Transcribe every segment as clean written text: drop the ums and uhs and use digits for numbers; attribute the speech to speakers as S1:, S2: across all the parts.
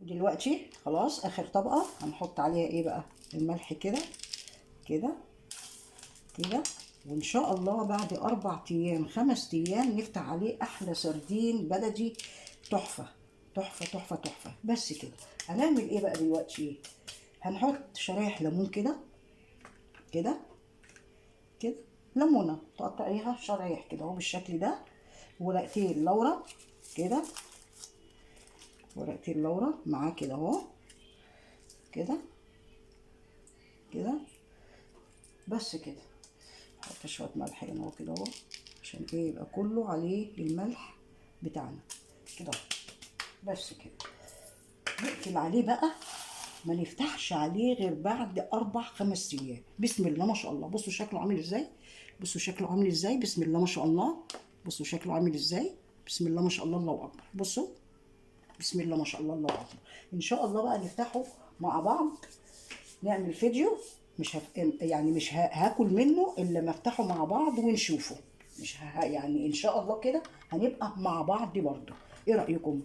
S1: دلوقتي خلاص اخر طبقه هنحط عليها ايه بقى؟ الملح كده كده كده. وان شاء الله بعد 4 ايام 5 ايام نفتح عليه احلى سردين بلدي. تحفه تحفه تحفه تحفه. بس كده. هنعمل ايه بقى دلوقتي؟ هنحط شرايح ليمون كده كده كده. ليمونه تقطعيها شرايح كده اهو بالشكل ده. ورقتين لورا كده. ورقتين لورا معاه كده اهو كده كده. بس كده. نحط شويه ملح هنا اهو كده اهو عشان ايه يبقى كله عليه الملح بتاعنا كده اهو. بس كده. نقفل عليه بقى. ما نفتحش عليه غير بعد 4 5 ايام. بسم الله ما شاء الله. بصوا شكله عامل ازاي. بصوا شكله عامل ازاي. بسم الله ما شاء الله. بصوا شكله عامل ازاي. بسم الله ما شاء الله. الله اكبر. بصوا. بسم الله ما شاء الله. الله اكبر. ان شاء الله بقى نفتحه مع بعض. نعمل فيديو. مش يعني مش هاكل منه الا ما افتحه مع بعض ونشوفه. مش يعني ان شاء الله كده هنبقى مع بعض برضه. ايه رايكم؟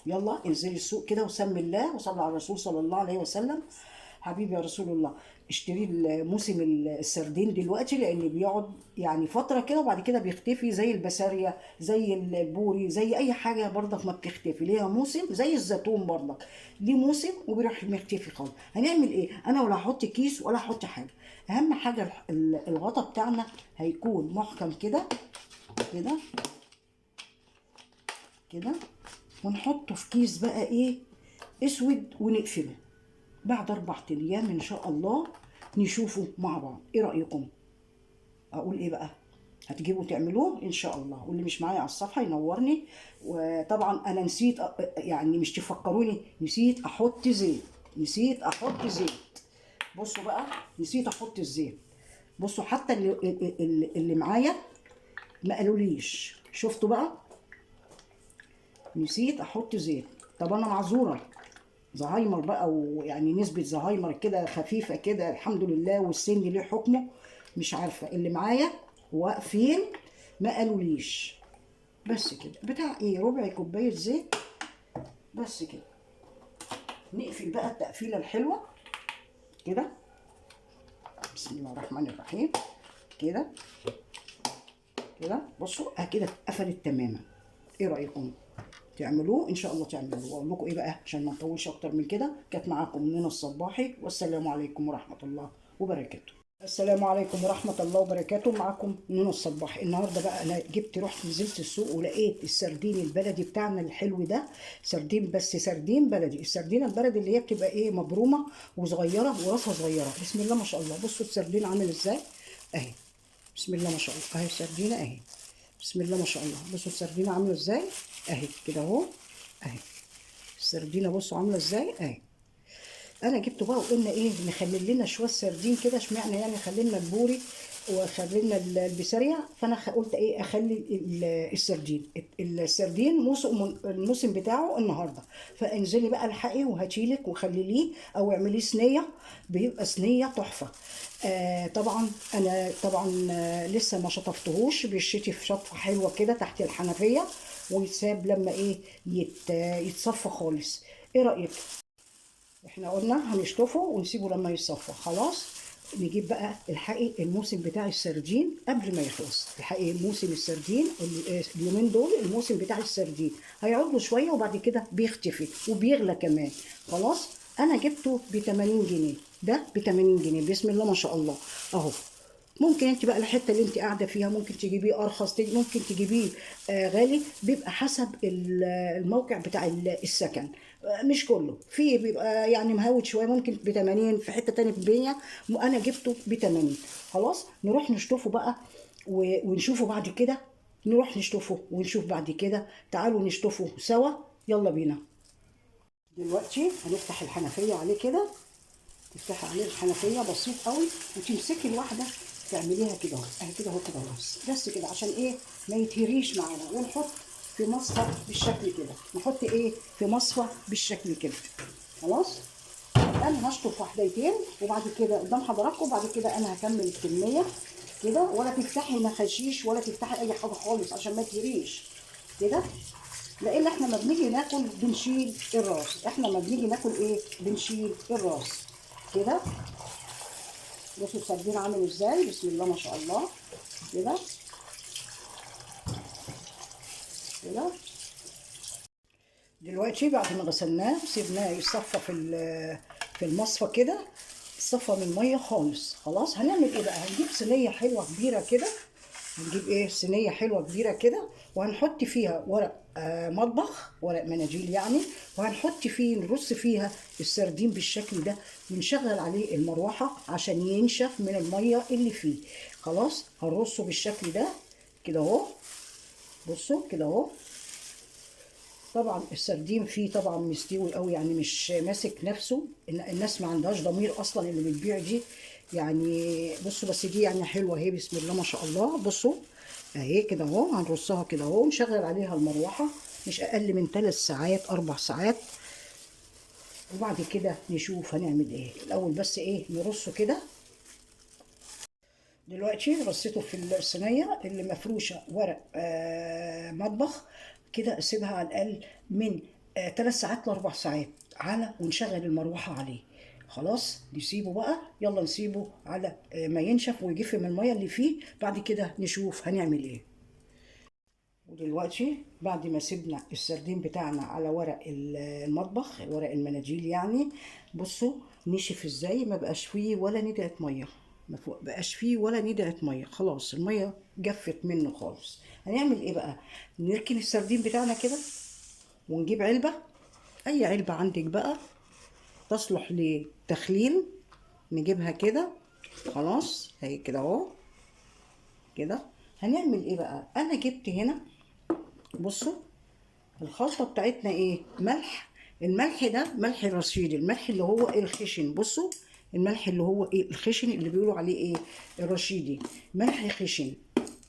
S1: يلا انزلي السوق كده وسمي الله وصلي على الرسول صلى الله عليه وسلم. حبيبي يا رسول الله. اشتري موسم السردين دلوقتي لان بيقعد يعني فتره كده وبعد كده بيختفي زي البسارية زي البوري زي اي حاجه برضك ما بتختفي ليها موسم زي الزيتون برضك ليه موسم وبيروح مختفي خالص. هنعمل ايه؟ انا ولا هحط كيس ولا هحط حاجه. اهم حاجه الغطا بتاعنا هيكون محكم كده كده كده. ونحطه في كيس بقى ايه اسود ونقفله. بعد 4 ايام ان شاء الله نشوفه مع بعض. ايه رايكم؟ اقول ايه بقى؟ هتجيبوا تعملوه ان شاء الله. واللي مش معايا على الصفحه ينورني. وطبعا انا نسيت يعني مش تفكروني نسيت احط زيت. نسيت احط زيت. بصوا بقى نسيت احط الزيت. بصوا حتى اللي معايا ما قالوليش. شفتوا بقى؟ نسيت احط زيت. طب انا معذوره. زهايمر بقى ويعني نسبة زهايمر كده خفيفة كده الحمد لله والسن ليه حكمه. مش عارفة اللي معايا واقفين ما قالوليش. بس كده بتاع ايه 1/4 كوباية زيت. بس كده. نقفل بقى التقفيلة الحلوة كده. بسم الله الرحمن الرحيم كده كده. بصوا كده اتقفلت تماما. ايه رأيكم؟ تعملوه ان شاء الله تعملوه. واقول لكم ايه بقى عشان ما نطولش اكتر من كده. كانت معاكم منى الصباحي والسلام عليكم ورحمه الله وبركاته. السلام عليكم ورحمه الله وبركاته. معاكم منى الصباحي. النهارده بقى انا رحت نزلت السوق ولقيت السردين البلدي بتاعنا الحلو ده. سردين بس سردين بلدي. السردينه البلدي اللي هي بتبقى ايه مبرومه وصغيره وراسها صغيره. بسم الله ما شاء الله. بصوا السردين عامل ازاي اهي. بسم الله ما شاء الله. اهي السردينه اهي. بسم الله ما شاء الله. بصوا السردينه عامله ازاي اهي كده اهو. اهي السردينه بصوا عامله ازاي اهي. انا جبته بقى وقلنا ايه نخلي لنا شويه سردين كده. اشمعنى يعني خلينا البوري وخلينا البسارية. فانا قلت ايه اخلي السردين الموسم بتاعه النهارده. فانزلي بقى الحقي وهاتيلك وخليه او اعمليه صينيه. بيبقى صينيه تحفه. طبعا انا طبعا لسه ما شطفتهوش. بيشتي في شطفه حلوه كده تحت الحنفيه ويتساب لما ايه يتصفى خالص. ايه رايك؟ احنا قلنا هنشطفه ونسيبه لما يتصفى خلاص. نجيب بقى الحقي الموسم بتاع السردين قبل ما يخلص. الحقي موسم السردين اليومين دول الموسم بتاع السردين هيقعد له شويه وبعد كده بيختفي وبيغلى كمان. خلاص انا جبته ب 80 جنيه. ده ب 80 جنيه. بسم الله ما شاء الله اهو. ممكن انت بقى الحته اللي انت قاعده فيها ممكن تجيبيه ارخص ممكن تجيبيه غالي. بيبقى حسب الموقع بتاع السكن. مش كله في بيبقى يعني مهوت شويه ممكن ب 80 في حته تانية ب 100. انا جبته ب 80. خلاص نروح نشطفه بقى ونشوفه بعد كده. نروح نشطفه ونشوف بعد كده. تعالوا نشطفه سوا. يلا بينا. دلوقتي هنفتح الحنفيه عليه كده. تفتحي عليه الحنفيه بسيط قوي وتمسكي الواحده تعمليها كده اهو اهي كده اهو كده بس كده عشان ايه ما يتهريش معانا. ونحط في مصفى بالشكل كده. نحط ايه في مصفى بالشكل كده. خلاص انا هشطف واحدتين وبعد كده قدام حضراتكم. وبعد كده انا هكمل الكميه كده. ولا تفتحي مخاشيش ولا تفتحي اي حاجه خالص عشان ما تهريش كده. لان احنا ما بنيجي ناكل بنشيل الراس، احنا ما بنيجي ناكل ايه؟ بنشيل الراس كده. بصوا السردين عامل ازاي، بسم الله ما شاء الله. كده كده. دلوقتي بعد ما غسلناه سيبناه يصفى في المصفى كده، صفى من الميه خالص. خلاص هنعمل ايه بقى؟ هنجيب صينيه حلوه كبيره كده، هنجيب ايه؟ صينيه حلوه كبيره كده، وهنحط فيها ورق مطبخ، ورق مناديل يعني، وهنحط فيه نرص فيها السردين بالشكل ده، ونشغل عليه المروحه عشان ينشف من الميه اللي فيه. خلاص هنرصه بالشكل ده كده اهو. بصوا كده اهو. طبعا السردين فيه طبعا مستوي قوي، يعني مش ماسك نفسه. الناس ما عندهاش ضمير اصلا اللي بتبيع دي يعني. بصوا بس دي يعني حلوه اهي، بسم الله ما شاء الله. بصوا اهي كده اهو، هنرصها كده اهو، نشغل عليها المروحه مش اقل من 3 ساعات 4 ساعات، وبعد كده نشوف هنعمل ايه. الاول بس ايه، نرصه كده. دلوقتي رصيته في الصينيه اللي مفروشه ورق مطبخ كده، اسيبها على الاقل من 3 ساعات ل4 ساعات على، ونشغل المروحه عليه. خلاص نسيبه بقى، يلا نسيبه على ما ينشف ويجف من الميه اللي فيه، بعد كده نشوف هنعمل ايه. ودلوقتي بعد ما سيبنا السردين بتاعنا على ورق المطبخ، ورق المناديل يعني، بصوا نشف ازاي، ما بقاش فيه ولا ندعة ميه، ما بقاش فيه ولا ندعة ميه، خلاص الميه جفت منه خالص. هنعمل ايه بقى؟ نركن السردين بتاعنا كده، ونجيب علبة، اي علبة عندك بقى تصلح للتخليل، نجيبها كده. خلاص هي كده اهو كده. هنعمل ايه بقى؟ انا جبت هنا، بصوا الخلطة بتاعتنا ايه؟ ملح. الملح ده ملح رشيد، الملح اللي هو الخشن. بصوا الملح اللي هو ايه؟ الخشن، اللي بيقولوا عليه ايه؟ الرشيدي، ملح خشن.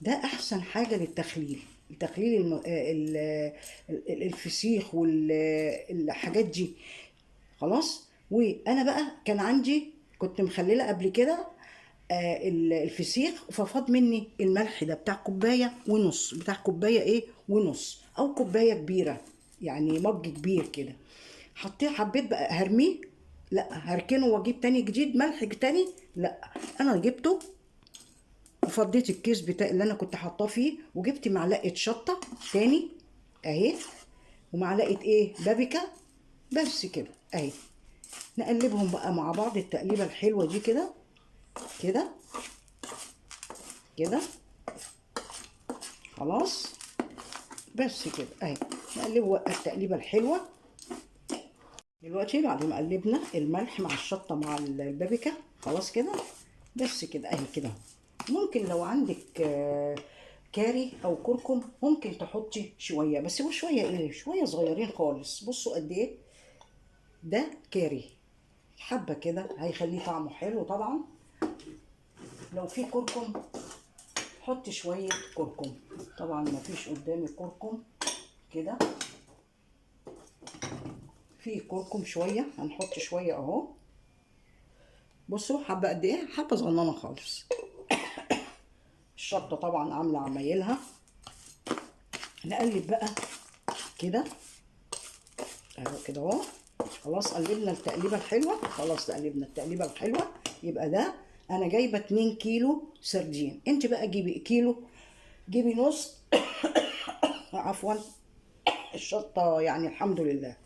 S1: ده احسن حاجة للتخليل، تخليل الفسيخ والحاجات دي. خلاص. وانا بقى كان عندي، كنت مخلله قبل كده الفسيخ، ففاض مني الملح ده بتاع كوبايه ونص، بتاع كوبايه ايه ونص، او كوبايه كبيره يعني، مج كبير كده. حطيه، حبيت بقى هرميه؟ لا هركنه واجيب تاني جديد ملح تاني؟ لا، انا جبته وفضيت الكيس بتاع اللي انا كنت حاطاه فيه، وجبت معلقه شطه تاني اهي، ومعلقه ايه؟ بابيكا. بس كده اهي. نقلبهم بقى مع بعض التقليبه الحلوه دي كده كده كده. خلاص بس كده اهي. نقلبه بقى التقليبه الحلوه. دلوقتي بعد ما قلبنا الملح مع الشطه مع البابيكا، خلاص كده بس كده اهي كده. ممكن لو عندك كاري او كركم ممكن تحطي شويه، بس هو شويه ايه؟ شويه صغيرين خالص. بصوا قد ايه ده كاري، حبه كده هيخليه طعمه حلو. طبعا لو في كركم حط شويه كركم، طبعا ما فيش قدامي كركم كده. في كركم شويه، هنحط شويه اهو. بصوا حبه قد ايه؟ حبه صغننه خالص. الشطه طبعا عامله عمايلها. نقلب بقى كده اهو كده اهو. خلاص قلبنا التقليبه الحلوه، خلاص قلبنا التقليبه الحلوه. يبقى ده انا جايبه 2 كيلو سردين، انت بقى جيبي كيلو، جيبي نص. عفوا، الشطه يعني الحمد لله.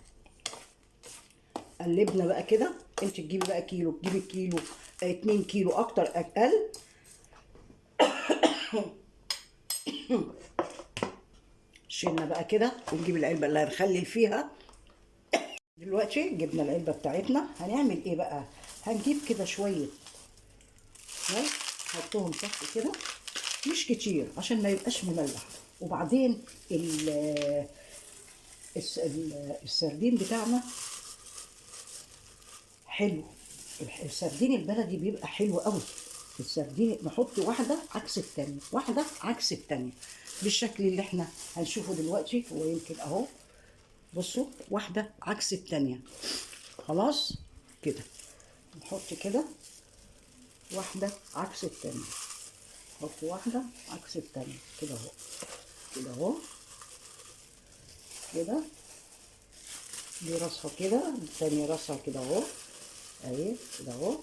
S1: قلبنا بقى كده، انت تجيبي بقى كيلو، تجيبي كيلو 2 كيلو اكتر اقل. شيلنا بقى كده ونجيب العلبه اللي هنخلي فيها. دلوقتي جبنا العلبه بتاعتنا، هنعمل ايه بقى؟ هنجيب كده شويه نحطهم تحت كده، مش كتير عشان ما يبقاش مملح. وبعدين السردين بتاعنا حلو، السردين البلدي بيبقى حلو قوي. السردين نحط واحده عكس التانيه، واحده عكس التانيه، بالشكل اللي احنا هنشوفه دلوقتي. هو يمكن اهو، بصوا واحده عكس التانيه. خلاص كده نحط كده واحده عكس التانيه، نحط واحده عكس التانيه كده اهو كده اهو. كده، دي راسها كده، التانية راسها كده اهو، اهي كده اهو،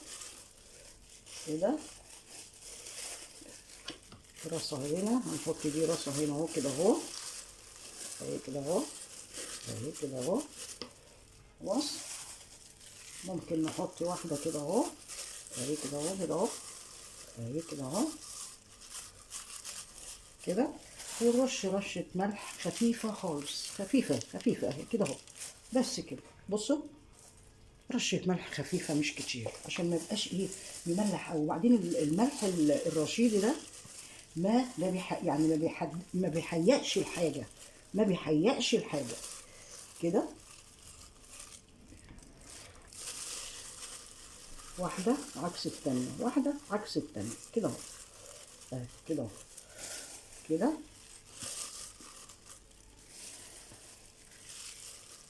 S1: كده راسها هنا، هنحط دي راسها هنا اهو كده اهو، اهي كده اهو، اهي كده اهو. خلاص، ممكن نحط واحدة كده اهو، اهي كده اهو، كده اهو، اهي كده اهو كده. ورش رشة ملح خفيفة خالص، خفيفة خفيفة اهي كده اهو، بس كده. بصوا، رشة ملح خفيفة مش كتير، عشان ما يبقاش ايه مملح. او بعدين الملح الرشيدي ده يعني ما بيحيقش الحاجة، ما بيحيقش الحاجة كده. واحدة عكس التانية، واحدة عكس التانية كده اهو، اهي كده اهو، كده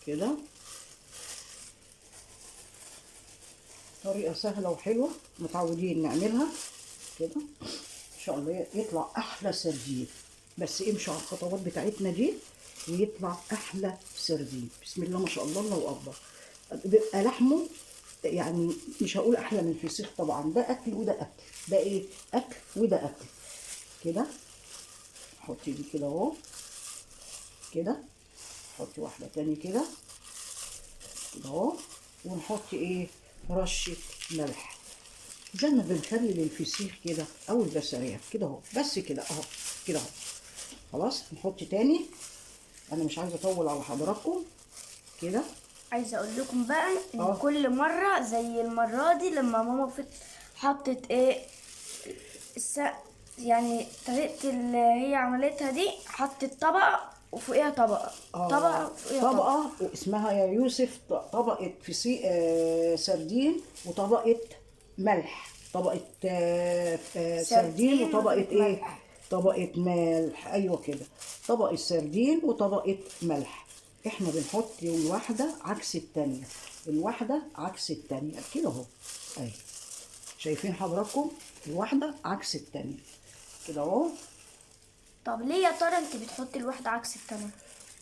S1: كده. طريقة سهلة وحلوة، متعودين نعملها كده، ان شاء الله يطلع احلى سردين. بس امشوا على الخطوات بتاعتنا دي ويطلع احلى سردين. بسم الله ما شاء الله، الله اكبر. بيبقى لحمه يعني مش هقول احلى من الفسيخ طبعا، ده اكل وده اكل، ده ايه اكل وده اكل كده. حطي دي كده اهو كده، حطي واحده تاني كده كده اهو، ونحط ايه رشه ملح زي ما بنخلي للفسيخ كده او البسارية كده اهو، بس كده اهو كده اهو. خلاص، نحط تاني، انا مش عايزه اطول على حضراتكم كده.
S2: عايزه اقول لكم بقى ان كل مره زي المره دي لما ماما حطت ايه الس... يعني طريقه اللي هي عملتها دي، حطت طبقه وفوقيها طبقه، طبقه وفوقيها طبقه.
S1: طبقه اسمها يا يوسف طبقه سردين، وطبقه ملح، طبقه سردين،
S2: سردين
S1: وطبقه
S2: وطبقه
S1: ايه
S2: ملح.
S1: طبقه ملح، ايوه كده، طبقه سردين وطبقه ملح. احنا بنحط الواحده عكس التانية، الواحده عكس التانية كده اهو، اهي شايفين حضراتكم، الواحده عكس التانية كده اهو.
S2: طب ليه يا ترى انت بتحطي الواحده عكس التانية؟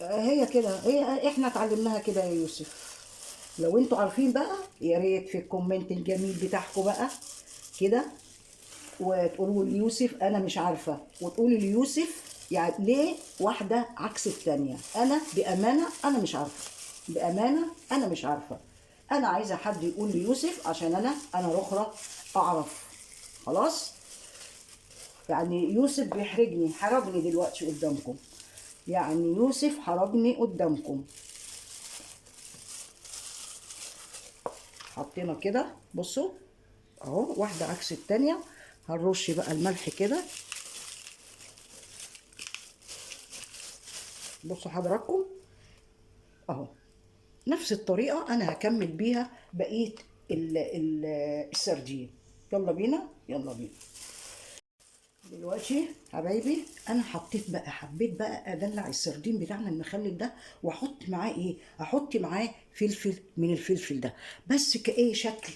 S1: هي كده، هي احنا اتعلمناها كده يا يوسف. لو انتوا عارفين بقى يا ريت في الكومنت الجميل بتاعكم بقى كده، وتقولوا ليوسف انا مش عارفه، وتقولوا ليوسف يعني ليه واحده عكس التانية. انا بامانه انا مش عارفه، بامانه انا مش عارفه. انا عايزه حد يقول ليوسف عشان انا اخرى اعرف. خلاص، يعني يوسف بيحرجني، حرجني دلوقتي قدامكم، يعني يوسف حرجني قدامكم. حطينا كده، بصوا اهو واحده عكس التانية. هنرش بقى الملح كده، بصوا حضراتكم اهو، نفس الطريقه انا هكمل بيها بقيه السردين. يلا بينا، يلا بينا. دلوقتي حبايبي انا حبيت بقى ادلع السردين بتاعنا المخلل ده، واحط معاه ايه، احط معاه فلفل من الفلفل ده، بس كايه شكل،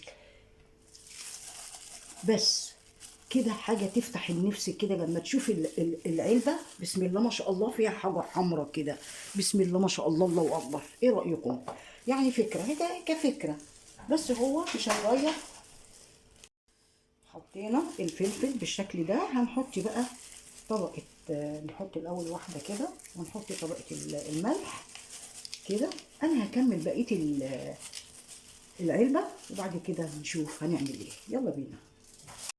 S1: بس كده حاجة تفتح النفس كده لما تشوف العلبة. بسم الله ما شاء الله، فيها حاجة حمرا كده، بسم الله ما شاء الله، الله أكبر. إيه رأيكم؟ يعني فكرة، هي كفكرة، بس هو مش هنغير. حطينا الفلفل بالشكل ده، هنحط بقى طبقة، نحط الأول واحدة كده، ونحط طبقة الملح كده. أنا هكمل بقية العلبة، وبعد كده نشوف هنعمل إيه. يلا بينا.